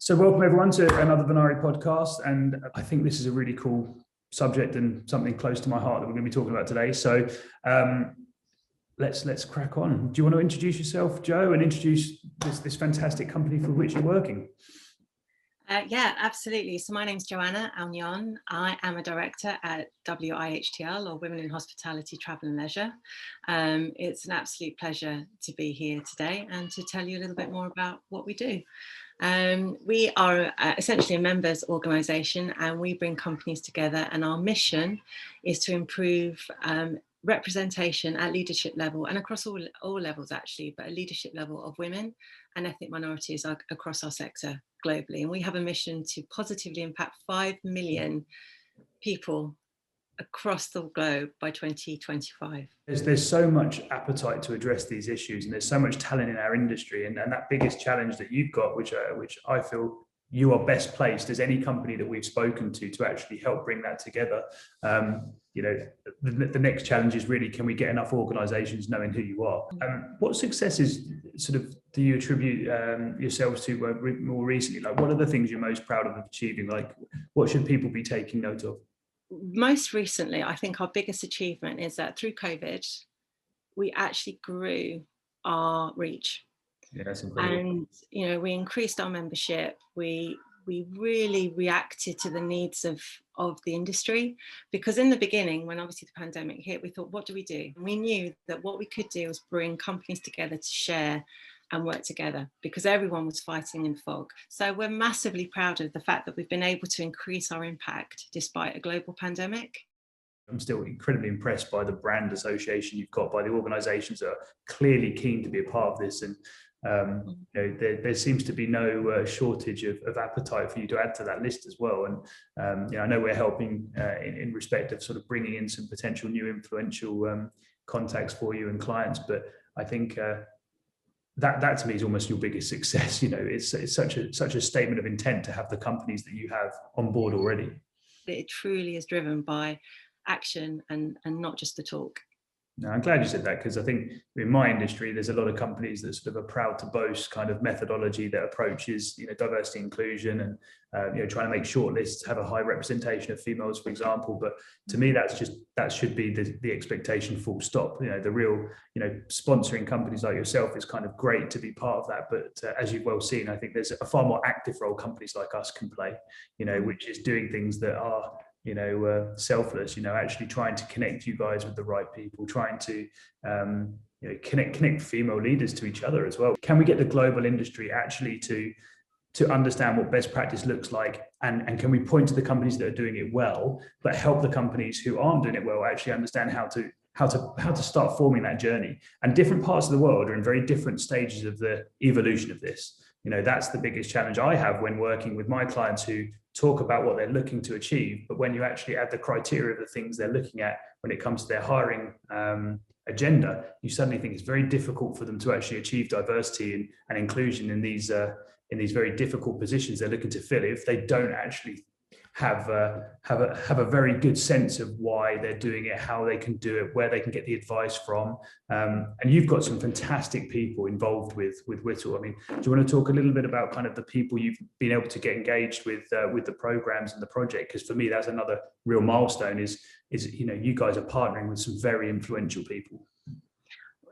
So welcome everyone to another Venari Podcast, and I think this is a really cool subject and something close to my heart that we're going to be talking about today. So let's crack on. Do you want to introduce yourself, Joe, and introduce this fantastic company for which you're working? Yeah, absolutely. So my name's Joanna Aunon. I am a director at WIHTL, or Women in Hospitality, Travel and Leisure. It's an absolute pleasure to be here today and to tell you a little bit more about what we do. We are essentially a members organisation, and we bring companies together, and our mission is to improve representation at leadership level and across all levels actually, but a leadership level of women and ethnic minorities across our sector globally. And we have a mission to positively impact 5 million people across the globe by 2025. There's so much appetite to address these issues, and there's so much talent in our industry, and that biggest challenge that you've got, which I feel you are best placed as any company that we've spoken to actually help bring that together. The next challenge is really, can we get enough organisations knowing who you are? What successes sort of do you attribute yourselves to more recently? Like, what are the things you're most proud of achieving? Like, what should people be taking note of? Most recently, I think our biggest achievement is that through COVID, we actually grew our reach. Yeah, that's incredible. And we increased our membership. We really reacted to the needs of the industry, because in the beginning, when obviously the pandemic hit, we thought, what do we do? And we knew that what we could do was bring companies together to share and work together, because everyone was fighting in fog. So we're massively proud of the fact that we've been able to increase our impact despite a global pandemic. I'm still incredibly impressed by the brand association you've got, by the organisations that are clearly keen to be a part of this. And there seems to be no shortage of appetite for you to add to that list as well. And I know we're helping in respect of sort of bringing in some potential new influential contacts for you and clients. But I think that to me is almost your biggest success. It's such a statement of intent to have the companies that you have on board already. It truly is driven by action and not just the talk. No, I'm glad you said that, because I think in my industry, there's a lot of companies that sort of are proud to boast kind of methodology that approaches, diversity, inclusion, and trying to make shortlists have a high representation of females, for example. But to me, that should be the expectation, full stop. The real, sponsoring companies like yourself is kind of great to be part of that. But as you've well seen, I think there's a far more active role companies like us can play, which is doing things that are selfless, actually trying to connect you guys with the right people, trying to connect female leaders to each other as well. Can we get the global industry actually to understand what best practice looks like, and can we point to the companies that are doing it well, but help the companies who aren't doing it well actually understand how to start forming that journey? And different parts of the world are in very different stages of the evolution of this. That's the biggest challenge I have when working with my clients who talk about what they're looking to achieve, but when you actually add the criteria of the things they're looking at when it comes to their hiring agenda, you suddenly think it's very difficult for them to actually achieve diversity and inclusion in these very difficult positions they're looking to fill if they don't actually have a very good sense of why they're doing it, how they can do it, where they can get the advice from. And you've got some fantastic people involved with WIHTL. I mean, do you want to talk a little bit about kind of the people you've been able to get engaged with the programs and the project? Because for me, that's another real milestone. Is you guys are partnering with some very influential people.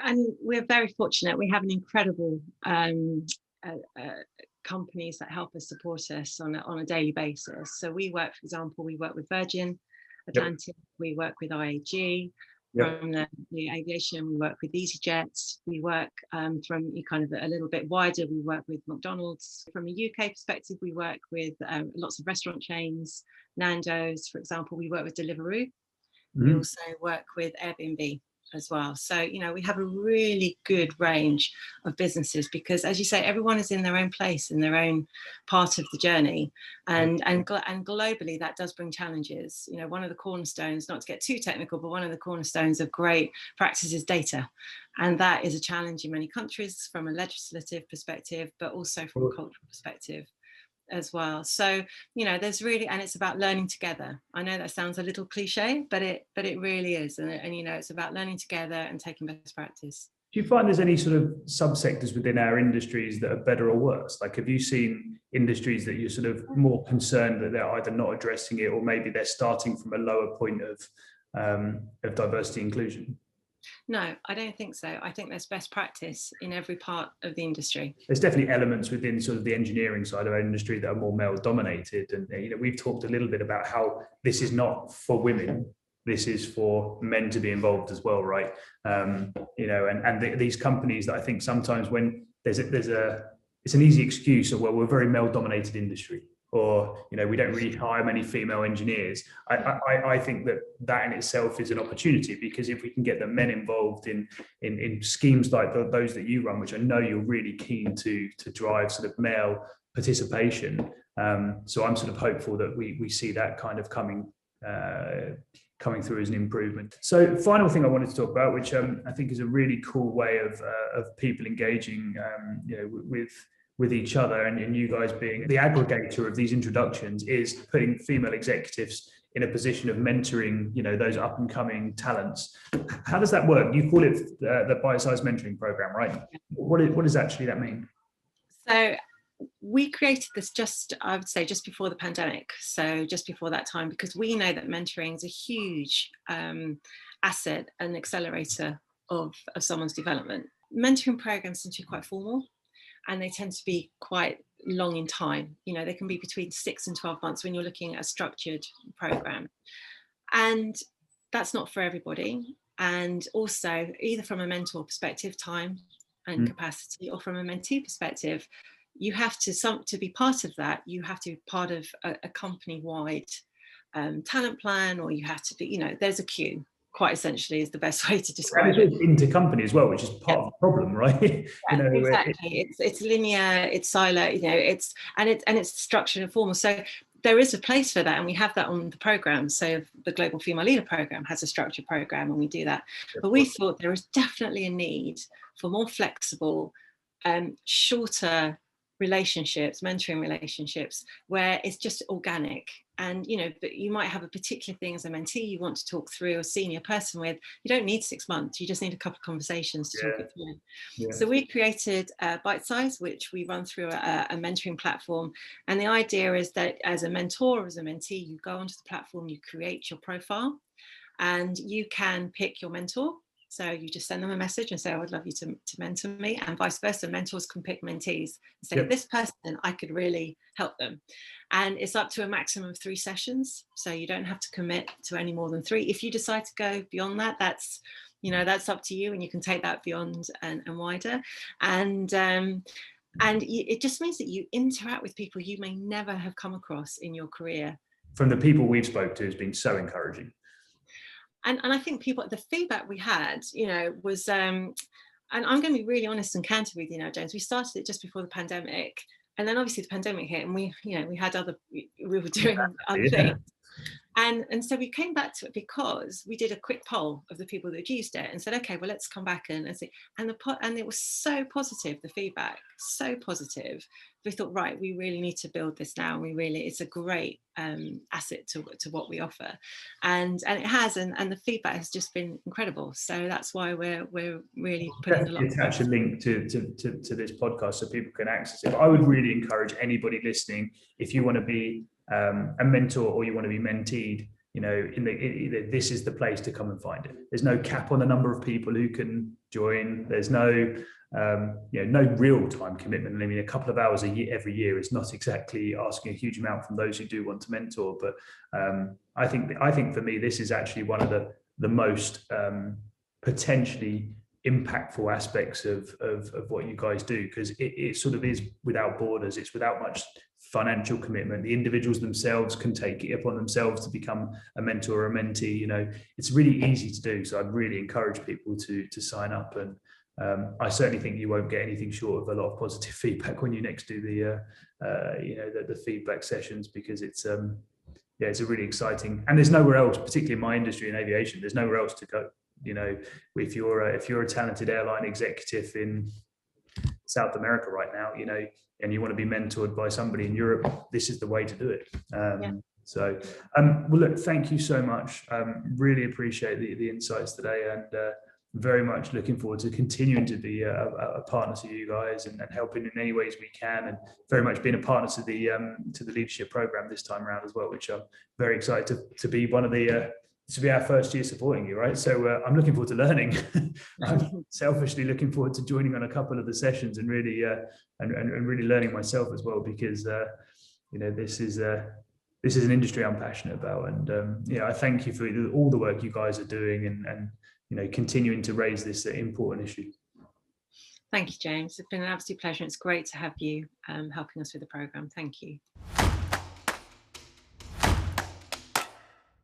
And we're very fortunate. We have an incredible companies that help us, support us on a daily basis. So we work, for example, with Virgin Atlantic, we work with IAG, from the aviation, we work with EasyJet, we work from kind of a little bit wider, we work with McDonald's. From a UK perspective, we work with lots of restaurant chains, Nando's, for example, we work with Deliveroo. We also work with Airbnb as well. So, we have a really good range of businesses, because as you say, everyone is in their own place, in their own part of the journey. And globally, that does bring challenges. One of the cornerstones, not to get too technical, but one of the cornerstones of great practice is data. And that is a challenge in many countries from a legislative perspective, but also from a cultural perspective as well. So, there's really, and it's about learning together. I know that sounds a little cliche, but it really is. And it's about learning together and taking best practice. Do you find there's any sort of subsectors within our industries that are better or worse? Like, have you seen industries that you're sort of more concerned that they're either not addressing it, or maybe they're starting from a lower point of diversity inclusion? No, I don't think so. I think there's best practice in every part of the industry. There's definitely elements within sort of the engineering side of our industry that are more male dominated. And, you know, we've talked a little bit about how this is not for women. This is for men to be involved as well, right? You know, and these companies that I think sometimes when it's an easy excuse of, well, we're a very male dominated industry, or, you know, we don't really hire many female engineers. I think that in itself is an opportunity, because if we can get the men involved in schemes like those that you run, which I know you're really keen to drive sort of male participation. So I'm sort of hopeful that we see that kind of coming through as an improvement. So final thing I wanted to talk about, which I think is a really cool way of people engaging, you know, with each other, and you guys being the aggregator of these introductions, is putting female executives in a position of mentoring, you know, those up and coming talents. How does that work? You call it the Bitesized Mentoring Programme, right? What does actually that mean? So we created this I would say just before the pandemic. So just before that time, because we know that mentoring is a huge asset and accelerator of someone's development. Mentoring programs tend to be quite formal, and they tend to be quite long in time. You know, they can be between 6 and 12 months when you're looking at a structured program. And that's not for everybody. And also, either from a mentor perspective, time and capacity, or from a mentee perspective, you have to be part of that. You have to be part of a company-wide talent plan, or you have to be, you know, there's a queue. Quite essentially is the best way to describe it. Intercompany as well, which is part of the problem, right? Yeah, you know, exactly. It's linear, it's silo, you know, it's structured and formal. So there is a place for that, and we have that on the program. So the Global Female Leader Program has a structured program, and we do that. But we thought there is definitely a need for more flexible, shorter relationships, mentoring relationships, where it's just organic. And, you know, but you might have a particular thing as a mentee you want to talk through, a senior person with. You don't need 6 months. You just need a couple of conversations to talk it through. Yeah. So we created Bitesize, which we run through a mentoring platform. And the idea is that as a mentor or as a mentee, you go onto the platform, you create your profile, and you can pick your mentor. So you just send them a message and say, I would love you to mentor me, and vice versa. Mentors can pick mentees and say, this person, I could really help them. And it's up to a maximum of 3 sessions. So you don't have to commit to any more than 3. If you decide to go beyond that, that's, you know, that's up to you, and you can take that beyond and wider. And it just means that you interact with people you may never have come across in your career. From the people we've spoke to has been so encouraging. And I think the feedback we had, you know, was, and I'm going to be really honest and candid with you now, James, we started it just before the pandemic. And then obviously the pandemic hit, and we were doing other things. And so we came back to it because we did a quick poll of the people that had used it and said, okay, well, let's come back and see. And it was so positive, the feedback, so positive. We thought, right, we really need to build this now. It's a great asset to what we offer. And it has, and the feedback has just been incredible. So that's why we're really putting a lot. Attach a link to this podcast so people can access it. But I would really encourage anybody listening, if you want to be a mentor or you want to be menteed, you know, this is the place to come and find it. There's no cap on the number of people who can join. There's no no real time commitment. I mean, a couple of hours every year is not exactly asking a huge amount from those who do want to mentor. But I think for me, this is actually one of the most potentially impactful aspects of what you guys do, because it sort of is without borders. It's without much financial commitment. The individuals themselves can take it upon themselves to become a mentor or a mentee. You know, it's really easy to do. So I'd really encourage people to sign up, and I certainly think you won't get anything short of a lot of positive feedback when you next do the feedback sessions, because it's a really exciting, and there's nowhere else, particularly in my industry in aviation, there's nowhere else to go. You know, if you're a talented airline executive in South America right now, you know, and you want to be mentored by somebody in Europe, this is the way to do it. So, well, look, thank you so much. Really appreciate the insights today, and very much looking forward to continuing to be a partner to you guys and helping in any ways we can, and very much being a partner to the leadership program this time around as well, which I'm very excited to be one of the to be our first year supporting you, right? So I'm looking forward to learning. I'm selfishly looking forward to joining on a couple of the sessions and really and really learning myself as well, because this is an industry I'm passionate about, and I thank you for all the work you guys are doing and continuing to raise this important issue. Thank you, James. It's been an absolute pleasure. It's great to have you helping us with the programme. Thank you.